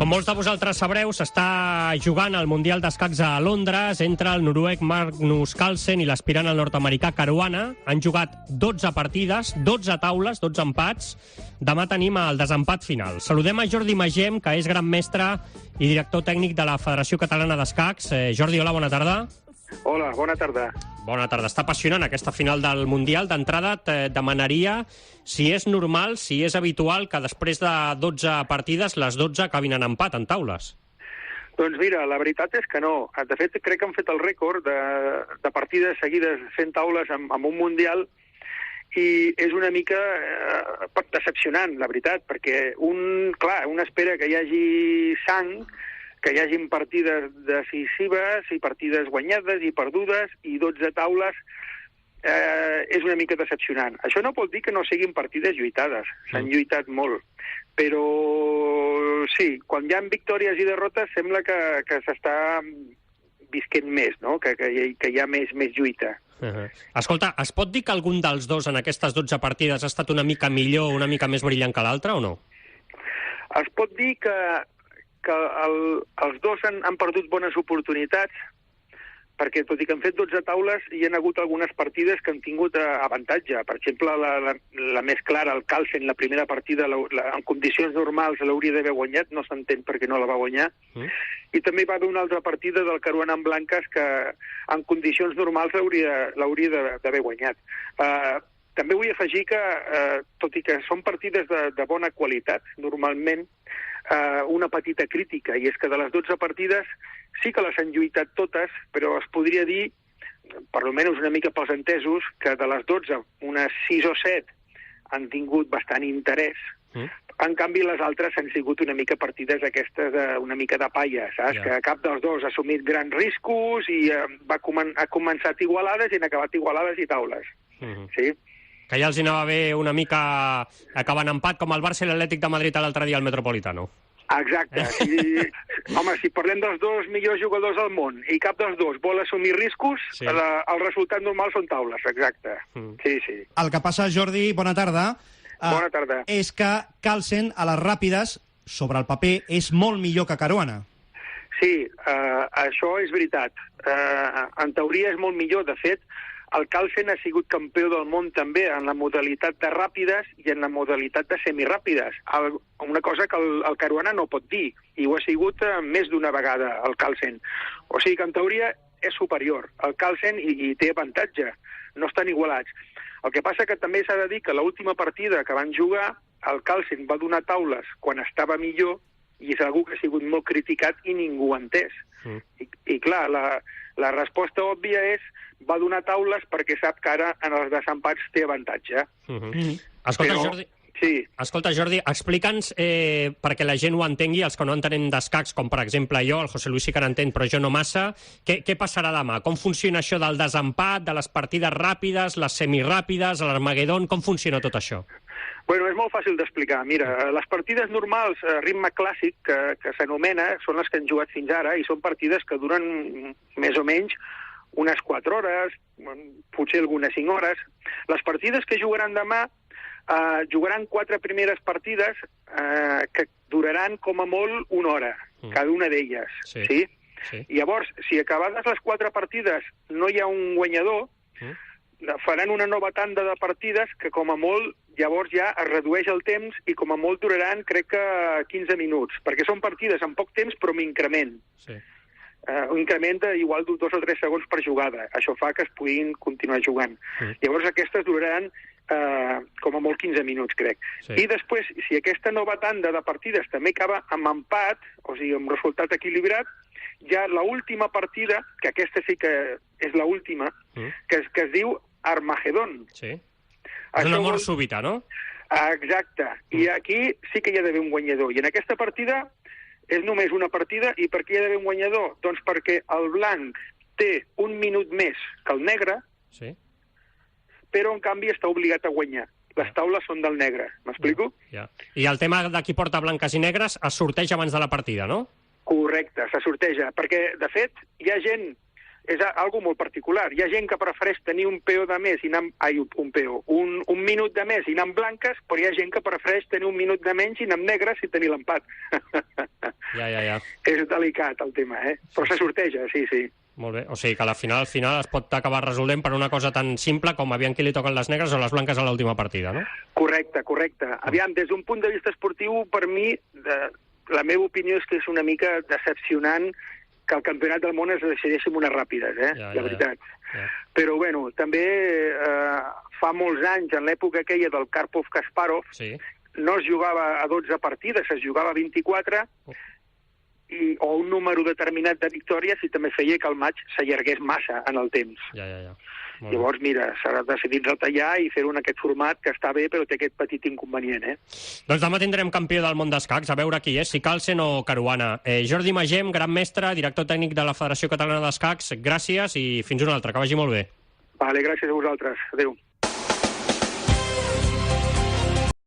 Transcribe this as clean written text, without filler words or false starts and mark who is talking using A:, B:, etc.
A: Com molts de vosaltres sabreu, s'està jugant el Mundial d'Escacs a Londres entre el noruec Magnus Carlsen i l'aspirant al nord-americà Caruana. Han jugat 12 partides, 12 taules, 12 empats. Demà tenim el desempat final. Saludem a Jordi Magem, que és gran mestre i director tècnic de la Federació Catalana d'Escacs. Jordi, hola, bona tarda.
B: Hola, bona tarda.
A: Bona tarda. Està apassionant aquesta final del Mundial. D'entrada, et demanaria si és normal, si és habitual que després de 12 partides, les 12 acabin en empat, en taules.
B: Doncs mira, la veritat és que no. De fet, crec que han fet el rècord de partides seguides fent taules amb un Mundial i és una mica decepcionant, la veritat, perquè un espera que hi hagi sang, que hi hagin partides decisives i partides guanyades i perdudes i 12 taules és una mica decepcionant. Això no vol dir que no siguin partides lluitades, s'han lluitat molt, però sí, quan hi ha victòries i derrotes sembla que s'està visquent més, no? que hi ha més lluita.
A: Escolta, es pot dir que algun dels dos en aquestes 12 partides ha estat una mica millor, una mica més brillant que l'altre o no?
B: Es pot dir que els dos han perdut bones oportunitats, perquè tot i que han fet 12 taules hi ha hagut algunes partides que han tingut avantatge. Per exemple, la més clara, el Carlsen, la primera partida en condicions normals l'hauria d'haver guanyat, no s'entén perquè no la va guanyar. I també va haver una altra partida del Caruana en blanques que en condicions normals l'hauria d'haver guanyat. També vull afegir que, tot i que són partides de bona qualitat, normalment, una petita crítica, i és que de les 12 partides sí que les han lluitat totes, però es podria dir, per almenys una mica pels entesos, que de les 12, unes 6 o 7 han tingut bastant interès. En canvi, les altres han sigut una mica partides aquestes una mica de palla, saps? Que cap dels dos ha assumit grans riscos i ha començat igualades i han acabat igualades i taules. Sí?
A: Que ja els anava bé una mica acabar en empat, com el Barça i l'Atlètic de Madrid l'altre dia al Metropolitano.
B: Exacte. Home, si parlem dels dos millors jugadors del món i cap dels dos vol assumir riscos, el resultat normal són taules, exacte. Sí.
C: El que passa, Jordi, bona tarda,
B: bona tarda,
C: és que Carlsen a les ràpides, sobre el paper, és molt millor que Caruana.
B: Sí, això és veritat. En teoria és molt millor. De fet, el Carlsen ha sigut campió del món també en la modalitat de ràpides i en la modalitat de semiràpides. Una cosa que el Caruana no pot dir, i ho ha sigut més d'una vegada, el Carlsen. O sigui que en teoria és superior el Carlsen i té avantatge, no estan igualats. El que passa que també s'ha de dir que l'última partida que van jugar, el Carlsen va donar taules quan estava millor i és algú que ha sigut molt criticat i ningú ha entès. I clar, la resposta òbvia és va donar taules perquè sap que ara en els desempats té avantatge.
A: Escolta, Jordi, explica'ns, perquè la gent ho entengui, els que no entenem d'escacs, com per exemple jo, el José Luis sí que n'entén, però jo no massa, què passarà demà? Com funciona això del desempat, de les partides ràpides, les semiràpides, l'Armagedon, com funciona tot això?
B: Bueno, és molt fàcil d'explicar. Mira, les partides normals, ritme clàssic, que s'anomena, són les que han jugat fins ara, i són partides que duren més o menys unes 4 hores, potser algunes 5 hores. Les partides que jugaran demà jugaran 4 primeres partides que duraran com a molt 1 hora, cada una d'elles. Sí? Llavors, si acabades les 4 partides no hi ha un guanyador, faran una nova tanda de partides que com a molt llavors ja es redueix el temps i com a molt duraran crec que 15 minuts, perquè són partides en poc temps però amb increment. Un increment d'igual 2 o 3 segons per jugada. Això fa que es puguin continuar jugant. Llavors aquestes duraran com a molt 15 minuts, crec. I després, si aquesta nova tanda de partides també acaba amb empat, o sigui, amb resultat equilibrat, ja l'última partida, que aquesta sí que és l'última, que es diu Armagedon.
A: És una mort súbita, no?
B: Exacte. I aquí sí que hi ha d'haver un guanyador. I en aquesta partida és només una partida. I per què hi ha d'haver un guanyador? Doncs perquè el blanc té 1 minut més que el negre, però en canvi està obligat a guanyar. Les taules són del negre, m'explico?
A: I el tema de qui porta blanques i negres es sorteja abans de la partida, no?
B: Correcte, se sorteja, perquè de fet hi ha gent és algo molt particular. Hi ha gent que prefereix tenir un peó de més i anar un minut de més i anar amb blanques, però hi ha gent que prefereix tenir un minut de menys i anar amb negres i tenir l'empat.
A: Ja.
B: És delicat el tema, però se sorteja, sí.
A: Molt bé, o sigui que al final es pot acabar resolent per una cosa tan simple com aviam qui li toquen les negres o les blanques a l'última partida, no?
B: Correcte. Aviam, des d'un punt de vista esportiu, per mi, la meva opinió és que és una mica decepcionant que el campionat del món es decideixi amb unes ràpides, la veritat.
A: Ja.
B: Però, bueno, també fa molts anys, en l'època aquella del Karpov-Kasparov,
A: Sí.
B: no es jugava a 12 partides, es jugava a 24, o un número determinat de victòries, i també feia que el maig s'allargués massa en el temps.
A: Ja.
B: Llavors, mira, s'ha decidit retallar i fer-ho en aquest format, que està bé, però té aquest petit inconvenient,
A: Doncs demà tindrem campió del món d'escacs, a veure qui és, si Carlsen o Caruana. Jordi Magem, gran mestre, director tècnic de la Federació Catalana d'Escacs, gràcies i fins una altra, que vagi molt bé.
B: Vale, gràcies a vosaltres. Adéu.